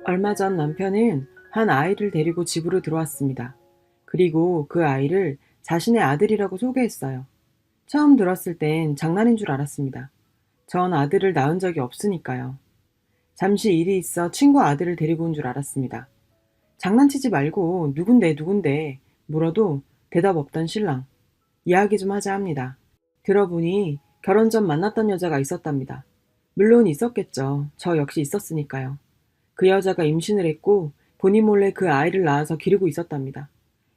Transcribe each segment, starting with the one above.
얼마 전 남편은 한 아이를 데리고 집으로 들어왔습니다. 그리고 그 아이를 자신의 아들이라고 소개했어요. 처음 들었을 땐 장난인 줄 알았습니다. 전 아들을 낳은 적이 없으니까요. 잠시 일이 있어 친구 아들을 데리고 온 줄 알았습니다. 장난치지 말고 누군데 물어도 대답 없던 신랑. 이야기 좀 하자 합니다. 들어보니 결혼 전 만났던 여자가 있었답니다. 물론 있었겠죠. 저 역시 있었으니까요. 그 여자가 임신을 했고 본인 몰래 그 아이를 낳아서 기르고 있었답니다.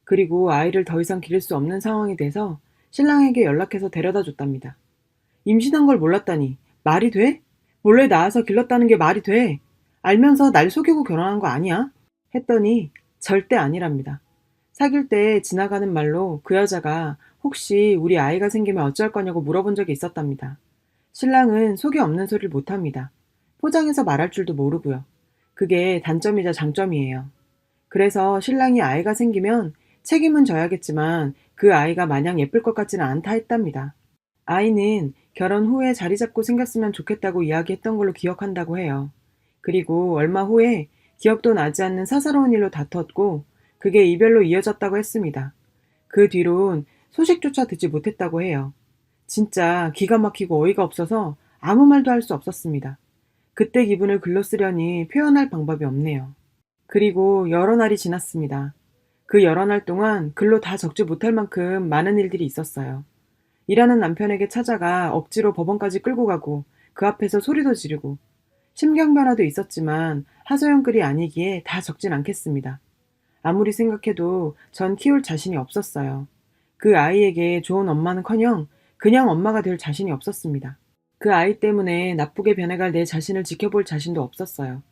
그리고 아이를 더 이상 기를 수 없는 상황이 돼서 신랑에게 연락해서 데려다 줬답니다. 임신한 걸 몰랐다니 말이 돼? 몰래 낳아서 길렀다는 게 말이 돼? 알면서 날 속이고 결혼한 거 아니야? 했더니 절대 아니랍니다. 사귈 때 지나가는 말로 그 여자가 혹시 우리 아이가 생기면 어쩔 거냐고 물어본 적이 있었답니다. 신랑은 속이 없는 소리를 못합니다. 포장해서 말할 줄도 모르고요. 그게 단점이자 장점이에요. 그래서 신랑이 아이가 생기면 책임은 져야겠지만 그 아이가 마냥 예쁠 것 같지는 않다 했답니다. 아이는 결혼 후에 자리 잡고 생겼으면 좋겠다고 이야기했던 걸로 기억한다고 해요. 그리고 얼마 후에 기억도 나지 않는 사사로운 일로 다퉜고 그게 이별로 이어졌다고 했습니다. 그 뒤론 소식조차 듣지 못했다고 해요. 진짜 기가 막히고 어이가 없어서 아무 말도 할 수 없었습니다. 그때 기분을 글로 쓰려니 표현할 방법이 없네요. 그리고 여러 날이 지났습니다. 그 여러 날 동안 글로 다 적지 못할 만큼 많은 일들이 있었어요. 일하는 남편에게 찾아가 억지로 법원까지 끌고 가고 그 앞에서 소리도 지르고 심경변화도 있었지만 하소연 글이 아니기에 다 적진 않겠습니다. 아무리 생각해도 전 키울 자신이 없었어요. 그 아이에게 좋은 엄마는커녕 그냥 엄마가 될 자신이 없었습니다. 그 아이 때문에 나쁘게 변해갈 내 자신을 지켜볼 자신도 없었어요.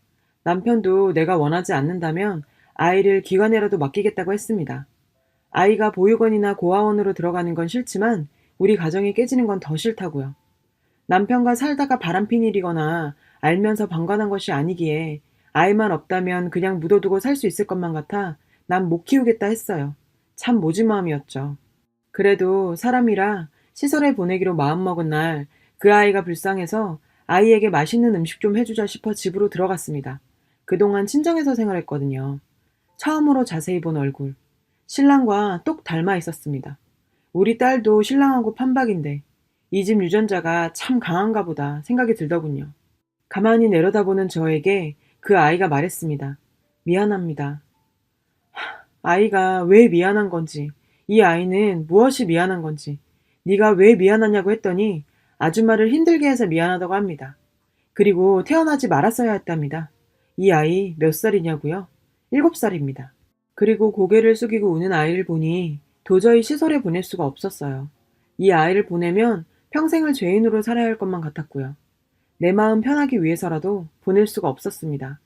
남편도 내가 원하지 않는다면 아이를 기관에라도 맡기겠다고 했습니다. 아이가 보육원이나 고아원으로 들어가는 건 싫지만 우리 가정이 깨지는 건 더 싫다고요. 남편과 살다가 바람핀 일이거나 알면서 방관한 것이 아니기에 아이만 없다면 그냥 묻어두고 살 수 있을 것만 같아 난 못 키우겠다 했어요. 참 모진 마음이었죠. 그래도 사람이라 시설에 보내기로 마음먹은 날 그 아이가 불쌍해서 아이에게 맛있는 음식 좀 해주자 싶어 집으로 들어갔습니다. 그동안 친정에서 생활했거든요. 처음으로 자세히 본 얼굴. 신랑과 똑 닮아 있었습니다. 우리 딸도 신랑하고 판박인데 이 집 유전자가 참 강한가 보다 생각이 들더군요. 가만히 내려다보는 저에게 그 아이가 말했습니다. 미안합니다. 아이가 왜 미안한 건지, 이 아이는 무엇이 미안한 건지, 네가 왜 미안하냐고 했더니 아줌마를 힘들게 해서 미안하다고 합니다. 그리고 태어나지 말았어야 했답니다. 이 아이 몇 살이냐고요? 7살입니다. 그리고 고개를 숙이고 우는 아이를 보니 도저히 시설에 보낼 수가 없었어요. 이 아이를 보내면 평생을 죄인으로 살아야 할 것만 같았고요. 내 마음 편하기 위해서라도 보낼 수가 없었습니다.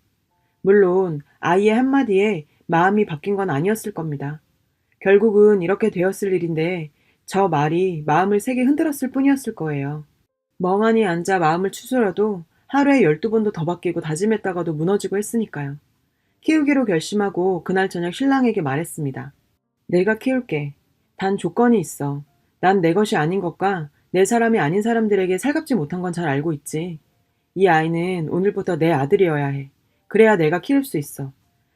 물론 아이의 한마디에 마음이 바뀐 건 아니었을 겁니다. 결국은 이렇게 되었을 일인데 저 말이 마음을 세게 흔들었을 뿐이었을 거예요. 멍하니 앉아 마음을 추스려도 하루에 12번도 더 바뀌고 다짐했다가도 무너지고 했으니까요. 키우기로 결심하고 그날 저녁 신랑에게 말했습니다. 내가 키울게. 단 조건이 있어. 난 내 것이 아닌 것과 내 사람이 아닌 사람들에게 살갑지 못한 건 잘 알고 있지. 이 아이는 오늘부터 내 아들이어야 해. 그래야 내가 키울 수 있어.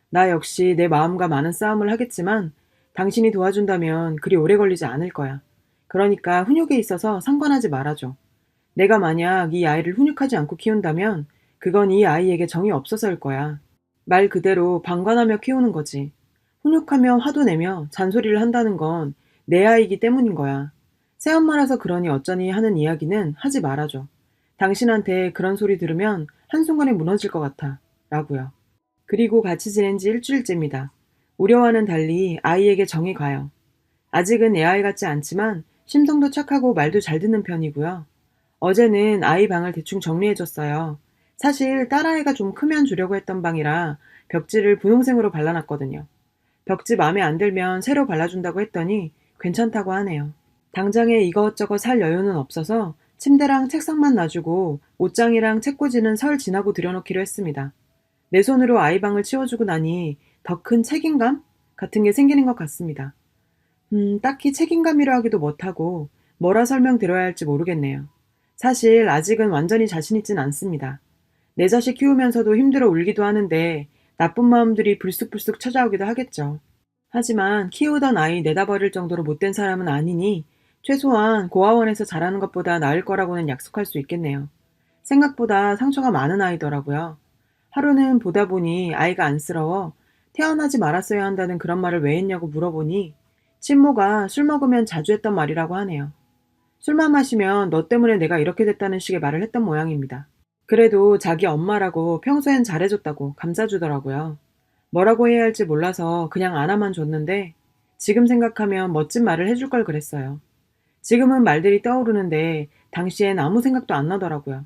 나 역시 내 마음과 많은 싸움을 하겠지만 당신이 도와준다면 그리 오래 걸리지 않을 거야. 그러니까 훈육에 있어서 상관하지 말아줘. 내가 만약 이 아이를 훈육하지 않고 키운다면 그건 이 아이에게 정이 없어서일 거야. 말 그대로 방관하며 키우는 거지. 훈육하며 화도 내며 잔소리를 한다는 건 내 아이이기 때문인 거야. 새엄마라서 그러니 어쩌니 하는 이야기는 하지 말아줘. 당신한테 그런 소리 들으면 한순간에 무너질 것 같아. 라고요. 그리고 같이 지낸 지 일주일째입니다. 우려와는 달리 아이에게 정이 가요. 아직은 애 아이 같지 않지만 심성도 착하고 말도 잘 듣는 편이고요. 어제는 아이 방을 대충 정리해줬어요. 사실 딸아이가 좀 크면 주려고 했던 방이라 벽지를 분홍색으로 발라놨거든요. 벽지 마음에 안 들면 새로 발라준다고 했더니 괜찮다고 하네요. 당장에 이것저것 살 여유는 없어서 침대랑 책상만 놔주고 옷장이랑 책꽂이는 설 지나고 들여놓기로 했습니다. 내 손으로 아이 방을 치워주고 나니 더 큰 책임감 같은 게 생기는 것 같습니다. 딱히 책임감이라 하기도 못하고 뭐라 설명드려야 할지 모르겠네요. 사실 아직은 완전히 자신 있진 않습니다. 내 자식 키우면서도 힘들어 울기도 하는데 나쁜 마음들이 불쑥불쑥 찾아오기도 하겠죠. 하지만 키우던 아이 내다 버릴 정도로 못된 사람은 아니니 최소한 고아원에서 자라는 것보다 나을 거라고는 약속할 수 있겠네요. 생각보다 상처가 많은 아이더라고요. 하루는 보다 보니 아이가 안쓰러워 태어나지 말았어야 한다는 그런 말을 왜 했냐고 물어보니 친모가 술 먹으면 자주 했던 말이라고 하네요. 술만 마시면 너 때문에 내가 이렇게 됐다는 식의 말을 했던 모양입니다. 그래도 자기 엄마라고 평소엔 잘해줬다고 감싸주더라고요. 뭐라고 해야 할지 몰라서 그냥 안아만 줬는데 지금 생각하면 멋진 말을 해줄 걸 그랬어요. 지금은 말들이 떠오르는데 당시엔 아무 생각도 안 나더라고요.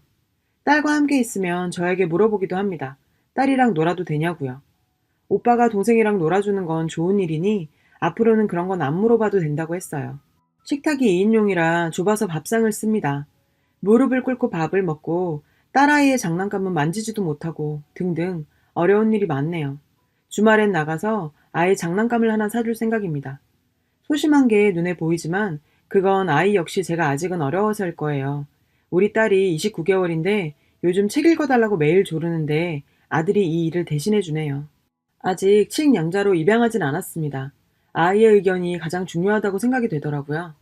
딸과 함께 있으면 저에게 물어보기도 합니다. 딸이랑 놀아도 되냐고요. 오빠가 동생이랑 놀아주는 건 좋은 일이니 앞으로는 그런 건 안 물어봐도 된다고 했어요. 식탁이 2인용이라 좁아서 밥상을 씁니다. 무릎을 꿇고 밥을 먹고 딸아이의 장난감은 만지지도 못하고 등등 어려운 일이 많네요. 주말엔 나가서 아이 장난감을 하나 사줄 생각입니다. 소심한 게 눈에 보이지만 그건 아이 역시 제가 아직은 어려워서일 거예요. 우리 딸이 29개월인데 요즘 책 읽어달라고 매일 조르는데 아들이 이 일을 대신해 주네요. 아직 칙양자로 입양하진 않았습니다. 아이의 의견이 가장 중요하다고 생각이 되더라고요.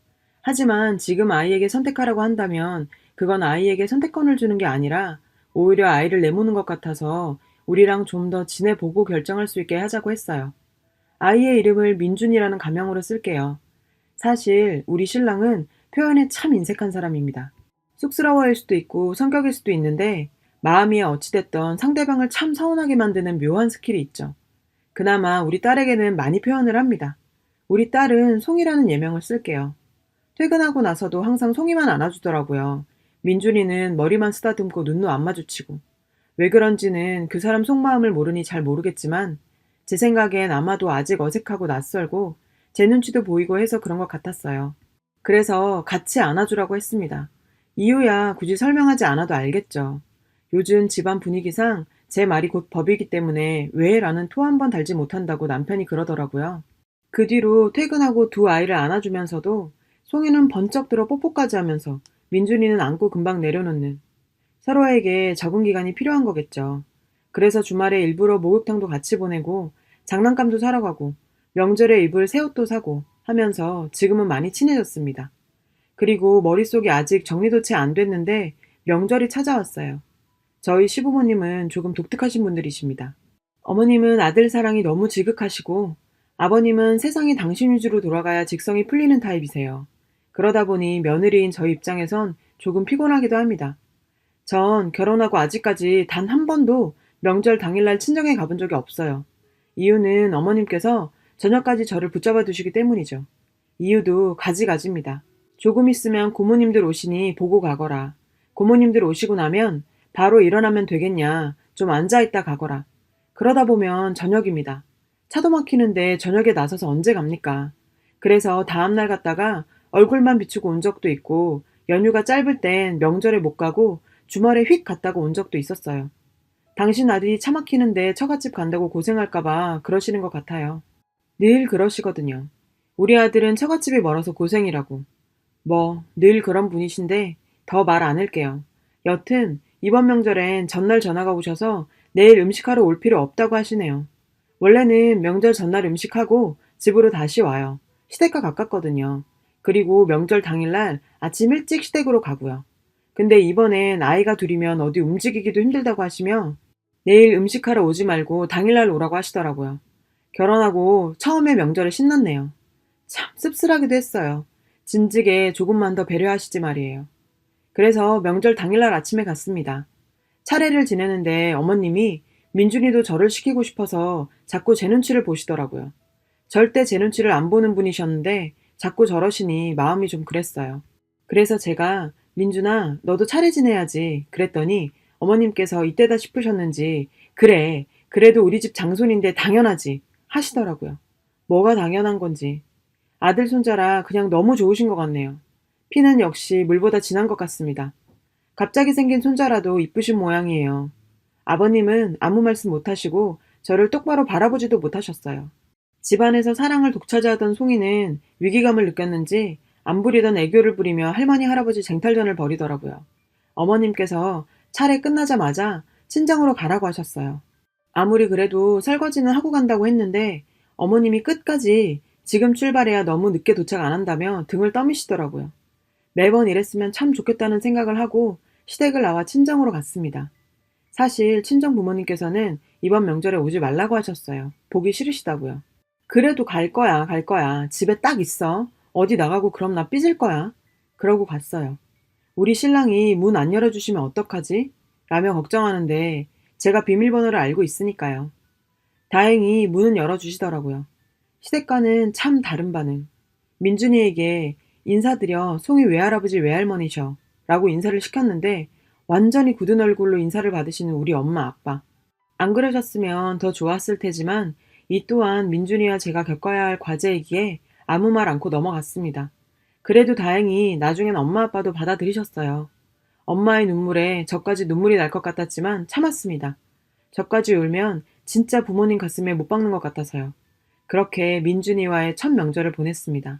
하지만 지금 아이에게 선택하라고 한다면 그건 아이에게 선택권을 주는 게 아니라 오히려 아이를 내모는 것 같아서 우리랑 좀 더 지내보고 결정할 수 있게 하자고 했어요. 아이의 이름을 민준이라는 가명으로 쓸게요. 사실 우리 신랑은 표현에 참 인색한 사람입니다. 쑥스러워할 수도 있고 성격일 수도 있는데 마음이 어찌됐던 상대방을 참 서운하게 만드는 묘한 스킬이 있죠. 그나마 우리 딸에게는 많이 표현을 합니다. 우리 딸은 송이라는 예명을 쓸게요. 퇴근하고 나서도 항상 송이만 안아주더라고요. 민준이는 머리만 쓰다듬고 눈도 안 마주치고. 왜 그런지는 그 사람 속마음을 모르니 잘 모르겠지만 제 생각엔 아마도 아직 어색하고 낯설고 제 눈치도 보이고 해서 그런 것 같았어요. 그래서 같이 안아주라고 했습니다. 이유야 굳이 설명하지 않아도 알겠죠. 요즘 집안 분위기상 제 말이 곧 법이기 때문에 왜 라는 토 한 번 달지 못한다고 남편이 그러더라고요. 그 뒤로 퇴근하고 두 아이를 안아주면서도 송이는 번쩍 들어 뽀뽀까지 하면서 민준이는 안고 금방 내려놓는 서로에게 적응 기간이 필요한 거겠죠. 그래서 주말에 일부러 목욕탕도 같이 보내고 장난감도 사러 가고 명절에 입을 새 옷도 사고 하면서 지금은 많이 친해졌습니다. 그리고 머릿속이 아직 정리도 채 안 됐는데 명절이 찾아왔어요. 저희 시부모님은 조금 독특하신 분들이십니다. 어머님은 아들 사랑이 너무 지극하시고 아버님은 세상이 당신 위주로 돌아가야 직성이 풀리는 타입이세요. 그러다 보니 며느리인 저희 입장에선 조금 피곤하기도 합니다. 전 결혼하고 아직까지 단 한 번도 명절 당일날 친정에 가본 적이 없어요. 이유는 어머님께서 저녁까지 저를 붙잡아 두시기 때문이죠. 이유도 가지가지입니다. 조금 있으면 고모님들 오시니 보고 가거라. 고모님들 오시고 나면 바로 일어나면 되겠냐. 좀 앉아있다 가거라. 그러다 보면 저녁입니다. 차도 막히는데 저녁에 나서서 언제 갑니까? 그래서 다음날 갔다가 얼굴만 비추고 온 적도 있고 연휴가 짧을 땐 명절에 못 가고 주말에 휙 갔다가 온 적도 있었어요. 당신 아들이 차 막히는데 처갓집 간다고 고생할까봐 그러시는 것 같아요. 늘 그러시거든요. 우리 아들은 처갓집이 멀어서 고생이라고. 뭐 늘 그런 분이신데 더 말 안 할게요. 여튼 이번 명절엔 전날 전화가 오셔서 내일 음식하러 올 필요 없다고 하시네요. 원래는 명절 전날 음식하고 집으로 다시 와요. 시댁과 가깝거든요. 그리고 명절 당일날 아침 일찍 시댁으로 가고요. 근데 이번엔 아이가 둘이면 어디 움직이기도 힘들다고 하시며 내일 음식하러 오지 말고 당일날 오라고 하시더라고요. 결혼하고 처음에 명절에 신났네요. 참 씁쓸하기도 했어요. 진즉에 조금만 더 배려하시지 말이에요. 그래서 명절 당일날 아침에 갔습니다. 차례를 지내는데 어머님이 민준이도 저를 시키고 싶어서 자꾸 제 눈치를 보시더라고요. 절대 제 눈치를 안 보는 분이셨는데 자꾸 저러시니 마음이 좀 그랬어요. 그래서 제가 민준아 너도 차례 지내야지 그랬더니 어머님께서 이때다 싶으셨는지 그래 그래도 우리 집 장손인데 당연하지 하시더라고요. 뭐가 당연한 건지. 아들 손자라 그냥 너무 좋으신 것 같네요. 피는 역시 물보다 진한 것 같습니다. 갑자기 생긴 손자라도 이쁘신 모양이에요. 아버님은 아무 말씀 못하시고 저를 똑바로 바라보지도 못하셨어요. 집안에서 사랑을 독차지하던 송이는 위기감을 느꼈는지 안 부리던 애교를 부리며 할머니 할아버지 쟁탈전을 벌이더라고요. 어머님께서 차례 끝나자마자 친정으로 가라고 하셨어요. 아무리 그래도 설거지는 하고 간다고 했는데 어머님이 끝까지 지금 출발해야 너무 늦게 도착 안 한다며 등을 떠미시더라고요. 매번 이랬으면 참 좋겠다는 생각을 하고 시댁을 나와 친정으로 갔습니다. 사실 친정 부모님께서는 이번 명절에 오지 말라고 하셨어요. 보기 싫으시다고요. 그래도 갈 거야, 갈 거야. 집에 딱 있어. 어디 나가고 그럼 나 삐질 거야. 그러고 갔어요. 우리 신랑이 문 안 열어주시면 어떡하지? 라며 걱정하는데 제가 비밀번호를 알고 있으니까요. 다행히 문은 열어주시더라고요. 시댁과는 참 다른 반응. 민준이에게 인사드려 송이 외할아버지 외할머니셔 라고 인사를 시켰는데 완전히 굳은 얼굴로 인사를 받으시는 우리 엄마 아빠. 안 그러셨으면 더 좋았을 테지만 이 또한 민준이와 제가 겪어야 할 과제이기에 아무 말 않고 넘어갔습니다. 그래도 다행히 나중엔 엄마 아빠도 받아들이셨어요. 엄마의 눈물에 저까지 눈물이 날 것 같았지만 참았습니다. 저까지 울면 진짜 부모님 가슴에 못 박는 것 같아서요. 그렇게 민준이와의 첫 명절을 보냈습니다.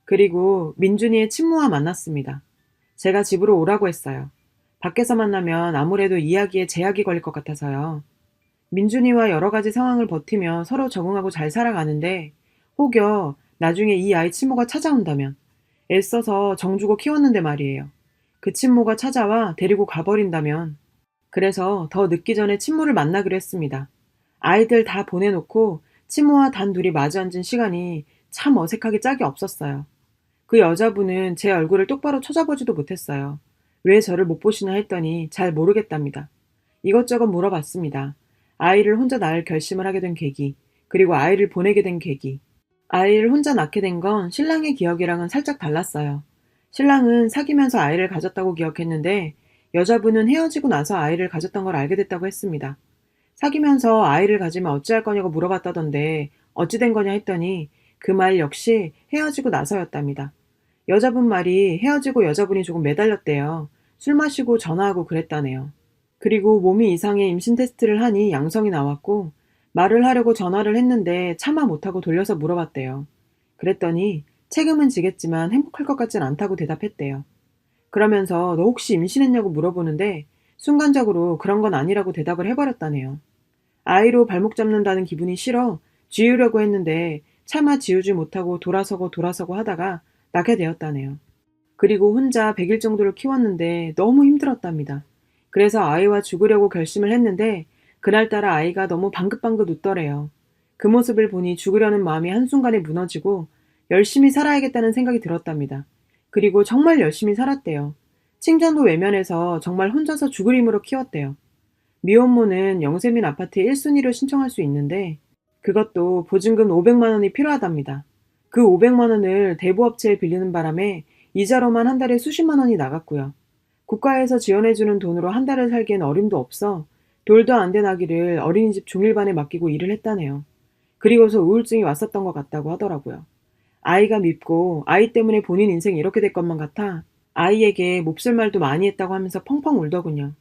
그리고 민준이의 친모와 만났습니다. 제가 집으로 오라고 했어요. 밖에서 만나면 아무래도 이야기에 제약이 걸릴 것 같아서요. 민준이와 여러 가지 상황을 버티며 서로 적응하고 잘 살아가는데 혹여 나중에 이 아이 친모가 찾아온다면 애써서 정주고 키웠는데 말이에요. 그 친모가 찾아와 데리고 가버린다면 그래서 더 늦기 전에 친모를 만나기로 했습니다. 아이들 다 보내놓고 친모와 단둘이 마주 앉은 시간이 참 어색하게 짝이 없었어요. 그 여자분은 제 얼굴을 똑바로 쳐다보지도 못했어요. 왜 저를 못 보시나 했더니 잘 모르겠답니다. 이것저것 물어봤습니다. 아이를 혼자 낳을 결심을 하게 된 계기, 그리고 아이를 보내게 된 계기. 아이를 혼자 낳게 된 건 신랑의 기억이랑은 살짝 달랐어요. 신랑은 사귀면서 아이를 가졌다고 기억했는데 여자분은 헤어지고 나서 아이를 가졌던 걸 알게 됐다고 했습니다. 사귀면서 아이를 가지면 어찌할 거냐고 물어봤다던데 어찌 된 거냐 했더니 그 말 역시 헤어지고 나서였답니다. 여자분 말이 헤어지고 여자분이 조금 매달렸대요. 술 마시고 전화하고 그랬다네요. 그리고 몸이 이상해 임신 테스트를 하니 양성이 나왔고 말을 하려고 전화를 했는데 차마 못하고 돌려서 물어봤대요. 그랬더니 책임은 지겠지만 행복할 것 같진 않다고 대답했대요. 그러면서 너 혹시 임신했냐고 물어보는데 순간적으로 그런 건 아니라고 대답을 해버렸다네요. 아이로 발목 잡는다는 기분이 싫어 지우려고 했는데 차마 지우지 못하고 돌아서고 하다가 낳게 되었다네요. 그리고 혼자 100일 정도를 키웠는데 너무 힘들었답니다. 그래서 아이와 죽으려고 결심을 했는데 그날따라 아이가 너무 방긋방긋 웃더래요. 그 모습을 보니 죽으려는 마음이 한순간에 무너지고 열심히 살아야겠다는 생각이 들었답니다. 그리고 정말 열심히 살았대요. 칭전도 외면해서 정말 혼자서 죽을 힘으로 키웠대요. 미혼모는 영세민 아파트에 1순위를 신청할 수 있는데 그것도 보증금 500만 원이 필요하답니다. 그 500만 원을 대부업체에 빌리는 바람에 이자로만 한 달에 수십만 원이 나갔고요. 국가에서 지원해주는 돈으로 한 달을 살기엔 어림도 없어 돌도 안 된 아기를 어린이집 중일반에 맡기고 일을 했다네요. 그리고서 우울증이 왔었던 것 같다고 하더라고요. 아이가 밉고 아이 때문에 본인 인생이 이렇게 될 것만 같아 아이에게 몹쓸 말도 많이 했다고 하면서 펑펑 울더군요.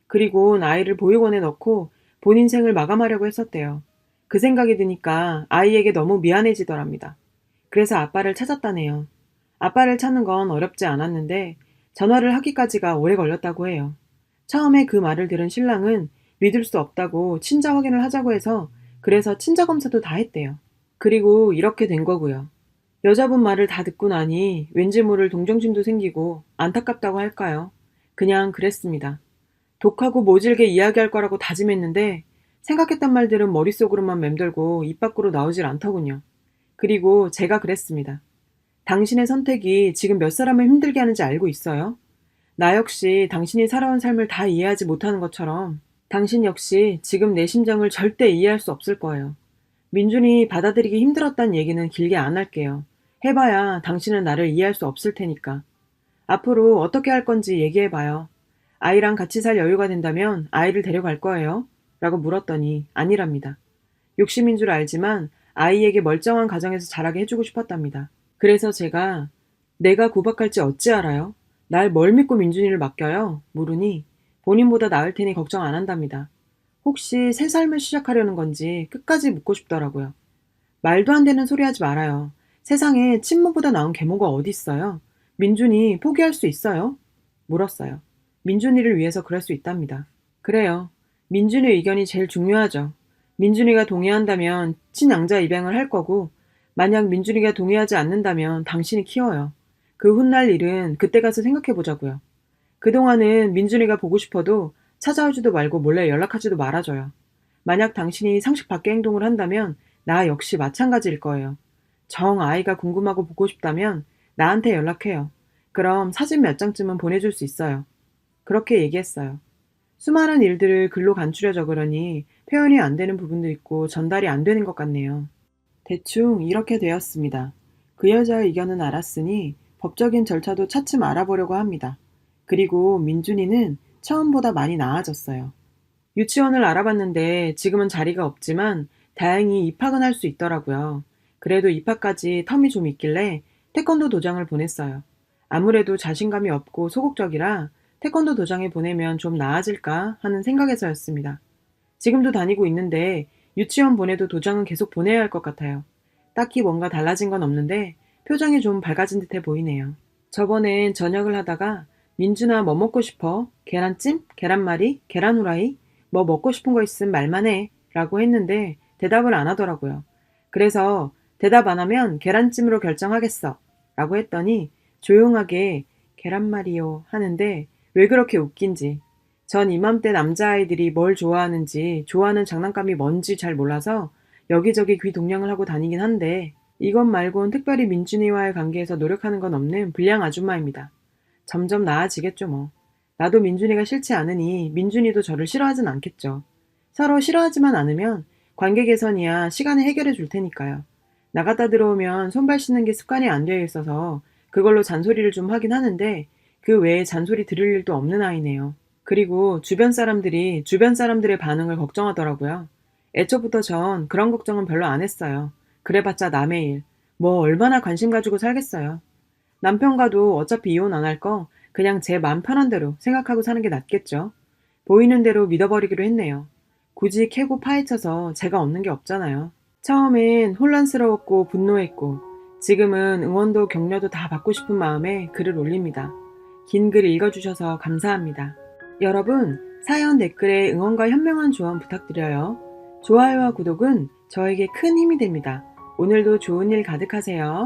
그리고 아이를 보육원에 넣고 본인 생을 마감하려고 했었대요. 그 생각이 드니까 아이에게 너무 미안해지더랍니다. 그래서 아빠를 찾았다네요. 아빠를 찾는 건 어렵지 않았는데 전화를 하기까지가 오래 걸렸다고 해요. 처음에 그 말을 들은 신랑은 믿을 수 없다고 친자 확인을 하자고 해서 그래서 친자 검사도 다 했대요. 그리고 이렇게 된 거고요. 여자분 말을 다 듣고 나니 왠지 모를 동정심도 생기고 안타깝다고 할까요? 그냥 그랬습니다. 독하고 모질게 이야기할 거라고 다짐했는데 생각했던 말들은 머릿속으로만 맴돌고 입 밖으로 나오질 않더군요. 그리고 제가 그랬습니다. 당신의 선택이 지금 몇 사람을 힘들게 하는지 알고 있어요? 나 역시 당신이 살아온 삶을 다 이해하지 못하는 것처럼 당신 역시 지금 내 심정을 절대 이해할 수 없을 거예요. 민준이 받아들이기 힘들었단 얘기는 길게 안 할게요. 해봐야 당신은 나를 이해할 수 없을 테니까. 앞으로 어떻게 할 건지 얘기해봐요. 아이랑 같이 살 여유가 된다면 아이를 데려갈 거예요? 라고 물었더니 아니랍니다. 욕심인 줄 알지만 아이에게 멀쩡한 가정에서 자라게 해주고 싶었답니다. 그래서 제가 내가 구박할지 어찌 알아요? 날 뭘 믿고 민준이를 맡겨요? 물으니 본인보다 나을 테니 걱정 안 한답니다. 혹시 새 삶을 시작하려는 건지 끝까지 묻고 싶더라고요. 말도 안 되는 소리 하지 말아요. 세상에 친모보다 나은 계모가 어디 있어요? 민준이 포기할 수 있어요? 물었어요. 민준이를 위해서 그럴 수 있답니다. 그래요. 민준이 의견이 제일 중요하죠. 민준이가 동의한다면 친양자 입양을 할 거고, 만약 민준이가 동의하지 않는다면 당신이 키워요. 그 혼날 일은 그때 가서 생각해 보자고요. 그동안은 민준이가 보고 싶어도 찾아오지도 말고 몰래 연락하지도 말아줘요. 만약 당신이 상식 밖의 행동을 한다면 나 역시 마찬가지일 거예요. 정 아이가 궁금하고 보고 싶다면 나한테 연락해요. 그럼 사진 몇 장쯤은 보내줄 수 있어요. 그렇게 얘기했어요. 수많은 일들을 글로 간추려 적으려니 표현이 안 되는 부분도 있고 전달이 안 되는 것 같네요. 대충 이렇게 되었습니다. 그 여자의 의견은 알았으니 법적인 절차도 차츰 알아보려고 합니다. 그리고 민준이는 처음보다 많이 나아졌어요. 유치원을 알아봤는데 지금은 자리가 없지만 다행히 입학은 할 수 있더라고요. 그래도 입학까지 텀이 좀 있길래 태권도 도장을 보냈어요. 아무래도 자신감이 없고 소극적이라 태권도 도장에 보내면 좀 나아질까 하는 생각에서였습니다. 지금도 다니고 있는데 유치원 보내도 도장은 계속 보내야 할 것 같아요. 딱히 뭔가 달라진 건 없는데 표정이 좀 밝아진 듯해 보이네요. 저번엔 저녁을 하다가 민준아 뭐 먹고 싶어? 계란찜? 계란말이? 계란후라이? 뭐 먹고 싶은 거 있음 말만 해 라고 했는데 대답을 안 하더라고요. 그래서 대답 안 하면 계란찜으로 결정하겠어 라고 했더니 조용하게 계란말이요 하는데 왜 그렇게 웃긴지. 전 이맘때 남자아이들이 뭘 좋아하는지 좋아하는 장난감이 뭔지 잘 몰라서 여기저기 귀 동냥을 하고 다니긴 한데 이것 말곤 특별히 민준이와의 관계에서 노력하는 건 없는 불량 아줌마입니다. 점점 나아지겠죠 뭐. 나도 민준이가 싫지 않으니 민준이도 저를 싫어하진 않겠죠. 서로 싫어하지만 않으면 관계 개선이야 시간에 해결해 줄 테니까요. 나갔다 들어오면 손발 씻는 게 습관이 안 되어 있어서 그걸로 잔소리를 좀 하긴 하는데 그 외에 잔소리 들을 일도 없는 아이네요. 그리고 주변 사람들이 주변 사람들의 반응을 걱정하더라고요. 애초부터 전 그런 걱정은 별로 안 했어요. 그래봤자 남의 일. 뭐 얼마나 관심 가지고 살겠어요. 남편과도 어차피 이혼 안 할 거 그냥 제 마음 편한 대로 생각하고 사는 게 낫겠죠. 보이는 대로 믿어버리기로 했네요. 굳이 캐고 파헤쳐서 제가 얻는 게 없잖아요. 처음엔 혼란스러웠고 분노했고 지금은 응원도 격려도 다 받고 싶은 마음에 글을 올립니다. 긴 글 읽어주셔서 감사합니다. 여러분, 사연 댓글에 응원과 현명한 조언 부탁드려요. 좋아요와 구독은 저에게 큰 힘이 됩니다. 오늘도 좋은 일 가득하세요.